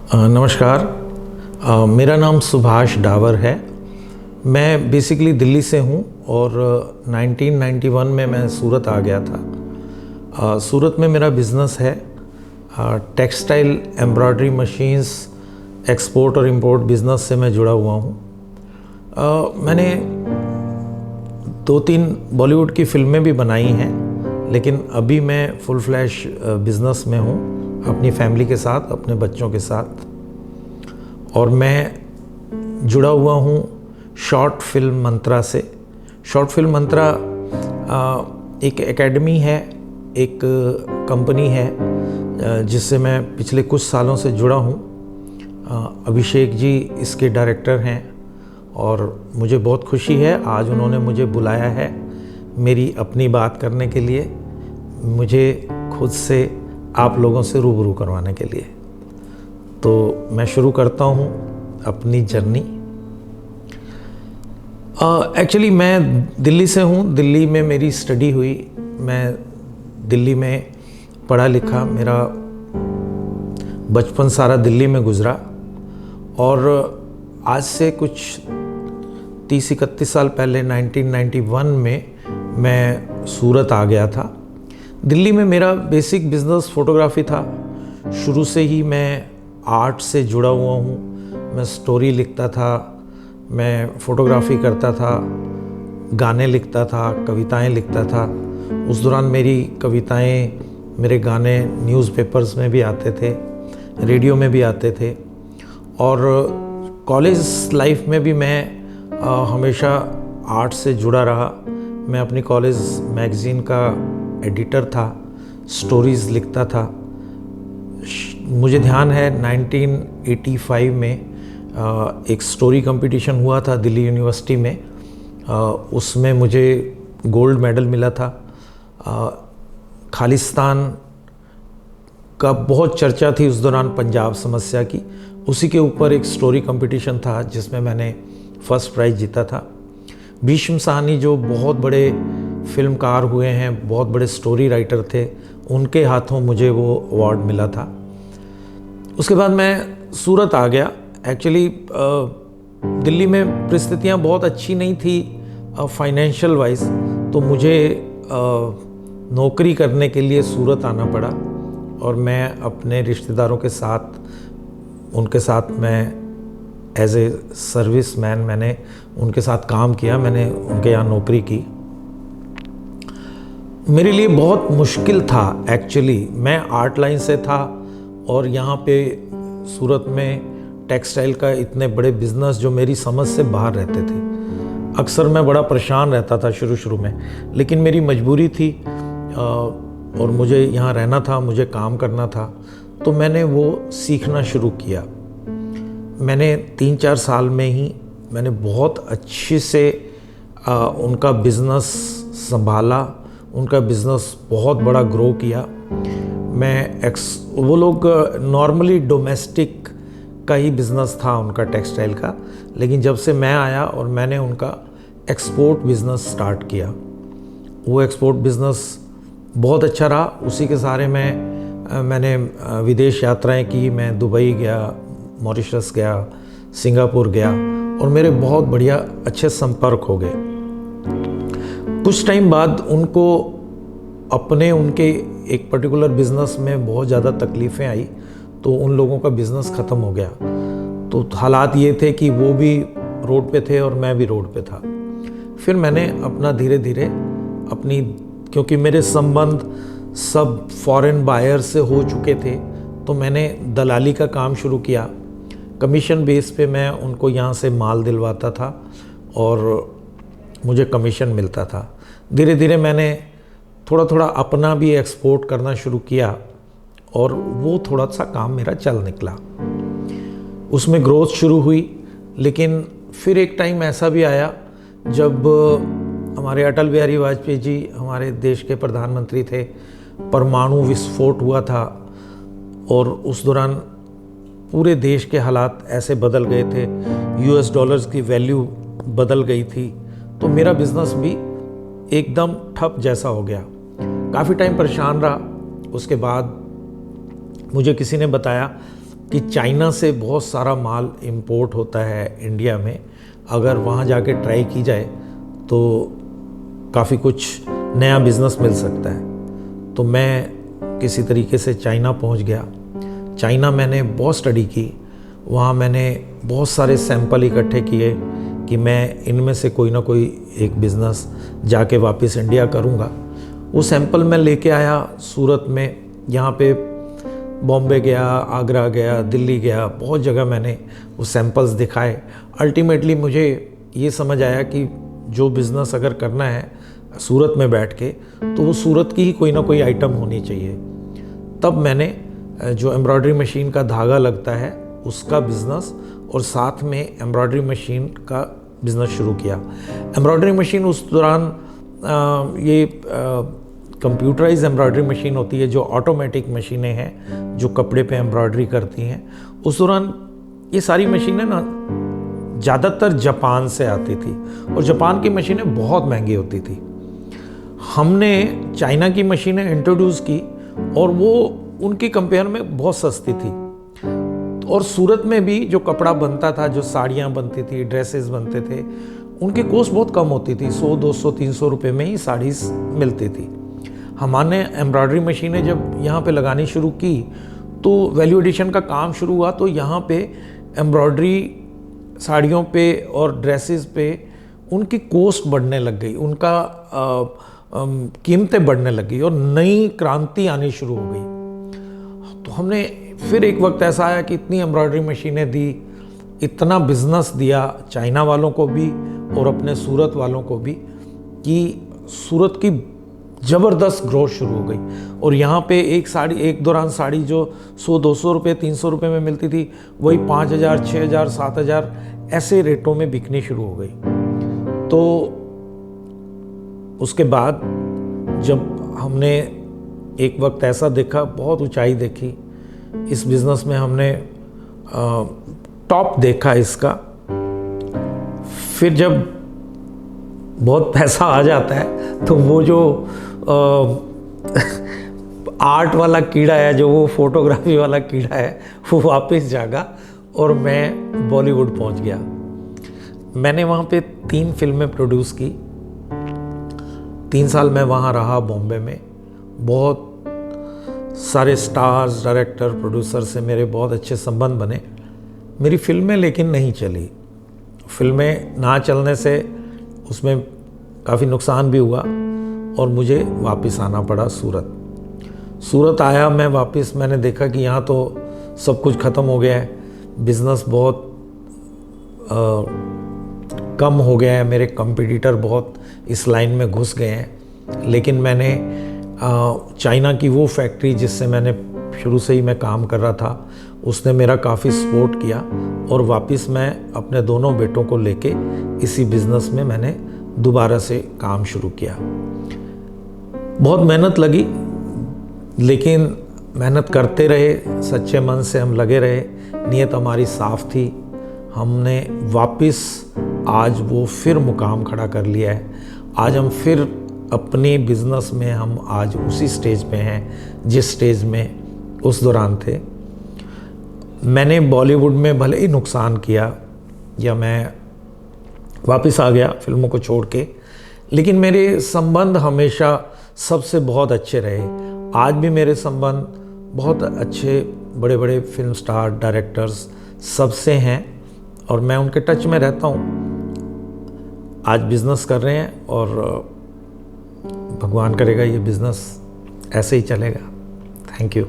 नमस्कार। मेरा नाम सुभाष डावर है। मैं बेसिकली दिल्ली से हूँ और 1991 में मैं सूरत आ गया था। सूरत में मेरा बिज़नेस है। टेक्सटाइल एम्ब्रॉयडरी मशीन्स एक्सपोर्ट और इंपोर्ट बिज़नेस से मैं जुड़ा हुआ हूँ। मैंने 2-3 बॉलीवुड की फ़िल्में भी बनाई हैं, लेकिन अभी मैं फुल फ्लैश बिज़नेस में हूँ अपनी फैमिली के साथ, अपने बच्चों के साथ। और मैं जुड़ा हुआ हूँ शॉर्ट फिल्म मंत्रा से। शॉर्ट फिल्म मंत्रा एक एकेडमी है, एक कंपनी है जिससे मैं पिछले कुछ सालों से जुड़ा हूँ। अभिषेक जी इसके डायरेक्टर हैं और मुझे बहुत खुशी है आज उन्होंने मुझे बुलाया है मेरी अपनी बात करने के लिए, मुझे खुद से आप लोगों से रूबरू करवाने के लिए। तो मैं शुरू करता हूँ अपनी जर्नी। एक्चुअली मैं दिल्ली से हूँ, दिल्ली में मेरी स्टडी हुई, मैं दिल्ली में पढ़ा लिखा, मेरा बचपन सारा दिल्ली में गुजरा। और आज से कुछ 30-31 साल पहले 1991 में मैं सूरत आ गया था। दिल्ली में मेरा बेसिक बिज़नेस फ़ोटोग्राफ़ी था। शुरू से ही मैं आर्ट से जुड़ा हुआ हूँ। मैं स्टोरी लिखता था, मैं फ़ोटोग्राफ़ी करता था, गाने लिखता था, कविताएं लिखता था। उस दौरान मेरी कविताएं, मेरे गाने न्यूज़पेपर्स में भी आते थे, रेडियो में भी आते थे। और कॉलेज लाइफ में भी मैं हमेशा आर्ट से जुड़ा रहा। मैं अपनी कॉलेज मैगज़ीन का एडिटर था, स्टोरीज़ लिखता था। मुझे ध्यान है 1985 में एक स्टोरी कंपटीशन हुआ था दिल्ली यूनिवर्सिटी में। उसमें मुझे गोल्ड मेडल मिला था। खालिस्तान का बहुत चर्चा थी उस दौरान, पंजाब समस्या की। उसी के ऊपर एक स्टोरी कंपटीशन था जिसमें मैंने फर्स्ट प्राइज़ जीता था। भीष्म साहनी जो बहुत बड़े फिल्मकार हुए हैं, बहुत बड़े स्टोरी राइटर थे, उनके हाथों मुझे वो अवार्ड मिला था। उसके बाद मैं सूरत आ गया। एक्चुअली दिल्ली में परिस्थितियाँ बहुत अच्छी नहीं थी फाइनेंशियल वाइज, तो मुझे नौकरी करने के लिए सूरत आना पड़ा। और मैं अपने रिश्तेदारों के साथ, उनके साथ मैं एज ए सर्विस मैन मैंने उनके साथ काम किया, मैंने उनके यहाँ नौकरी की। मेरे लिए बहुत मुश्किल था एक्चुअली। मैं आर्ट लाइन से था और यहाँ पे सूरत में टेक्सटाइल का इतने बड़े बिज़नेस जो मेरी समझ से बाहर रहते थे। अक्सर मैं बड़ा परेशान रहता था शुरू में, लेकिन मेरी मजबूरी थी और मुझे यहाँ रहना था, मुझे काम करना था, तो मैंने वो सीखना शुरू किया। मैंने 3-4 साल में ही मैंने बहुत अच्छे से उनका बिज़नेस संभाला, उनका बिज़नेस बहुत बड़ा ग्रो किया। वो लोग नॉर्मली डोमेस्टिक का ही बिज़नेस था उनका टेक्सटाइल का, लेकिन जब से मैं आया और मैंने उनका एक्सपोर्ट बिज़नेस स्टार्ट किया, वो एक्सपोर्ट बिज़नेस बहुत अच्छा रहा। उसी के सारे मैंने विदेश यात्राएं की। मैं दुबई गया, मॉरिशस गया, सिंगापुर गया और मेरे बहुत बढ़िया अच्छे संपर्क हो गए। कुछ टाइम बाद उनके एक पर्टिकुलर बिज़नेस में बहुत ज़्यादा तकलीफ़ें आई, तो उन लोगों का बिज़नेस ख़त्म हो गया। तो हालात ये थे कि वो भी रोड पे थे और मैं भी रोड पे था। फिर मैंने अपना धीरे धीरे क्योंकि मेरे संबंध सब फॉरेन बायर से हो चुके थे, तो मैंने दलाली का काम शुरू किया। कमीशन बेस पे मैं उनको यहाँ से माल दिलवाता था और मुझे कमीशन मिलता था। धीरे धीरे मैंने थोड़ा अपना भी एक्सपोर्ट करना शुरू किया और वो थोड़ा सा काम मेरा चल निकला। उसमें ग्रोथ शुरू हुई। लेकिन फिर एक टाइम ऐसा भी आया जब हमारे अटल बिहारी वाजपेयी जी हमारे देश के प्रधानमंत्री थे, परमाणु विस्फोट हुआ था और उस दौरान पूरे देश के हालात ऐसे बदल गए थे, US डॉलर्स की वैल्यू बदल गई थी, तो मेरा बिज़नेस भी एकदम ठप जैसा हो गया। काफ़ी टाइम परेशान रहा। उसके बाद मुझे किसी ने बताया कि चाइना से बहुत सारा माल इंपोर्ट होता है इंडिया में, अगर वहाँ जाके ट्राई की जाए तो काफ़ी कुछ नया बिजनेस मिल सकता है। तो मैं किसी तरीके से चाइना पहुँच गया। चाइना मैंने बहुत स्टडी की, वहाँ मैंने बहुत सारे सैंपल इकट्ठे किए कि मैं इनमें से कोई ना कोई एक बिज़नेस जाके वापस इंडिया करूँगा। वो सैंपल मैं लेके आया सूरत में, यहाँ पे बॉम्बे गया, आगरा गया, दिल्ली गया, बहुत जगह मैंने वो सैंपल्स दिखाए। अल्टीमेटली मुझे ये समझ आया कि जो बिज़नेस अगर करना है सूरत में बैठ के, तो वो सूरत की ही कोई ना कोई आइटम होनी चाहिए। तब मैंने जो एम्ब्रॉयडरी मशीन का धागा लगता है उसका बिज़नेस और साथ में एम्ब्रॉयडरी मशीन का बिज़नेस शुरू किया। एम्ब्रॉयडरी मशीन उस दौरान ये कंप्यूटराइज एम्ब्रॉयडरी मशीन होती है, जो ऑटोमेटिक मशीनें हैं जो कपड़े पे एम्ब्रॉयडरी करती हैं। उस दौरान ये सारी मशीनें ना ज़्यादातर जापान से आती थी और जापान की मशीनें बहुत महंगी होती थी। हमने चाइना की मशीनें इंट्रोड्यूस की और वो उनकी कंपेयर में बहुत सस्ती थी। और सूरत में भी जो कपड़ा बनता था, जो साड़ियाँ बनती थी, ड्रेसेस बनते थे, उनकी कॉस्ट बहुत कम होती थी, 100, 200, 300 रुपये में ही साड़ीज मिलती थी। हमारे एम्ब्रॉयडरी मशीनें जब यहाँ पे लगानी शुरू की तो वैल्यू एडिशन का काम शुरू हुआ। तो यहाँ पे एम्ब्रॉयडरी साड़ियों पे और ड्रेसेस पे उनकी कॉस्ट बढ़ने लग गई, उनका कीमतें बढ़ने लग गई और नई क्रांति आनी शुरू हो गई। तो हमने फिर एक वक्त ऐसा आया कि इतनी एम्ब्रॉयडरी मशीनें दी, इतना बिजनेस दिया चाइना वालों को भी और अपने सूरत वालों को भी, कि सूरत की ज़बरदस्त ग्रोथ शुरू हो गई। और यहाँ पे एक दौरान साड़ी जो 100-200 रुपये, 300 रुपये में मिलती थी, वही 5000, 6000, 7000 ऐसे रेटों में बिकनी शुरू हो गई। तो उसके बाद जब हमने एक वक्त ऐसा देखा, बहुत ऊंचाई देखी इस बिज़नेस में, हमने टॉप देखा इसका। फिर जब बहुत पैसा आ जाता है तो वो जो आर्ट वाला कीड़ा है, जो वो फोटोग्राफी वाला कीड़ा है, वो वापस जागा और मैं बॉलीवुड पहुंच गया। मैंने वहाँ पे 3 फिल्में प्रोड्यूस की। 3 साल मैं वहाँ रहा बॉम्बे में। बहुत सारे स्टार्स, डायरेक्टर, प्रोड्यूसर से मेरे बहुत अच्छे संबंध बने। मेरी फिल्में लेकिन नहीं चली। फिल्में ना चलने से उसमें काफ़ी नुकसान भी हुआ और मुझे वापस आना पड़ा सूरत आया मैं वापस। मैंने देखा कि यहाँ तो सब कुछ ख़त्म हो गया है, बिज़नेस बहुत कम हो गया है, मेरे कंपटीटर बहुत इस लाइन में घुस गए हैं। लेकिन मैंने चाइना की वो फैक्ट्री जिससे मैंने शुरू से ही मैं काम कर रहा था, उसने मेरा काफ़ी सपोर्ट किया और वापस मैं अपने दोनों बेटों को लेके इसी बिज़नेस में मैंने दोबारा से काम शुरू किया। बहुत मेहनत लगी, लेकिन मेहनत करते रहे, सच्चे मन से हम लगे रहे, नीयत हमारी साफ़ थी। हमने वापस आज वो फिर मुकाम खड़ा कर लिया है। आज हम फिर अपने बिज़नेस में हम आज उसी स्टेज पे हैं जिस स्टेज में उस दौरान थे। मैंने बॉलीवुड में भले ही नुकसान किया या मैं वापस आ गया फिल्मों को छोड़ के, लेकिन मेरे संबंध हमेशा सबसे बहुत अच्छे रहे। आज भी मेरे संबंध बहुत अच्छे बड़े बड़े फिल्म स्टार, डायरेक्टर्स सबसे हैं और मैं उनके टच में रहता हूँ। आज बिज़नेस कर रहे हैं और भगवान करेगा ये बिज़नेस ऐसे ही चलेगा। Thank you.